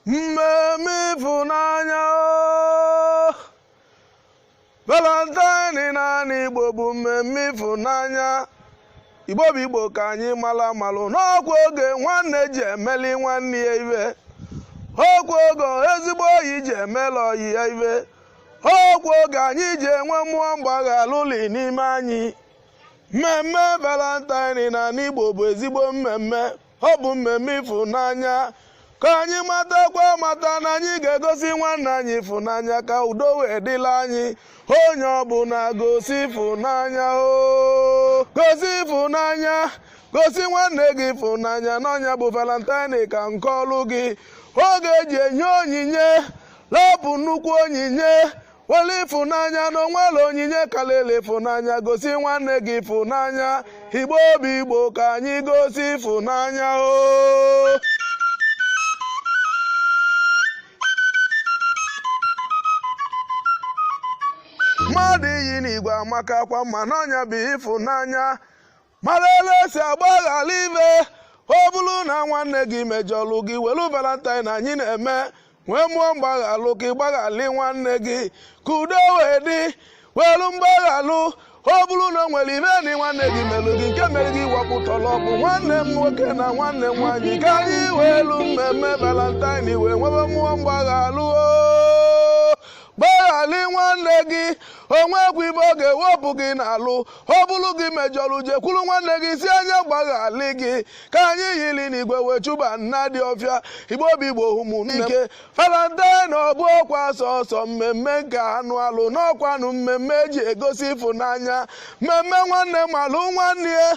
Mmemme Ifunanya Valentine naanị Igbo bụ mmemme Ifunanya. Igbo bụ Igbo ka anyị mara malụ n'ọkwa oge nwanne ji emeli nwanne ya ibe. Ọkwa oge ezigbo oyi ji emeli oyi ya ibe. Ọkwa oge anyị ji enwe mmụọ mgbaghalụli n'ime anyị. Mmemme Valentine naanị Igbo bụ ezigbo mmemme. Ọ bụ mmemme Ifunanya. Ka anyị matakwa mata na anyị ga-egosi nwanne anyị Ifunanya ka udo wee dịla anyị. Onye ọbụla gosi Ifunanya o. Gosi Ifunanya. Gosi nwanne gị Ifunanya n'ọnya bụ Valentine ka nke ọlụ gị. Oge eji enye onyinye. Lapụ nnukwu onyinye. Wele Ifunanya n'onwere onyinye kalele Ifunanya. Gosi nwanne gị Ifunanya. Igbo bụ Igbo ka anyị gosi Ifunanya o. Mmadụ iyi n'Igbo amaka kwa mma n'ọnya bụ Ifunanya. Mara ele esi agbaghara ibe. Ọ bụrụ na nwanne gị mejọlụ gị welu Valentine anyị na-eme nwee mụọ mgbaghalụ ka ịgbaghalị nwanne gị ka udo wee dị. Welu mgbaghalụ ọ bụrụ na o nwere ibe na nwanne gị melụ gị nke mere gị wapụtala ọbụ nwanne m nwoke na nwanne m nwaanyị ka anyị welu mmemme Valentine wee nwebe mmụọ mgbaghalụ gbaghalị nwanne gị onwekwa ibe ọ ga-ewepụ gị n'alụ. Ọ bụrụ gị mejọrọ jekwuru nwanne gị si anya gbaghalị gị ka anyị yiri n'igwe wee chụba nna dị ọfịa. Igbo bụ Igbo ụmụnne Valentine ọ bụ ọkwa sọsọ mmemme nke anụ alụ n'ọkwanụ mmemme eji egosi Ifunanya. Mmemme nwanne malụ nwanne ya.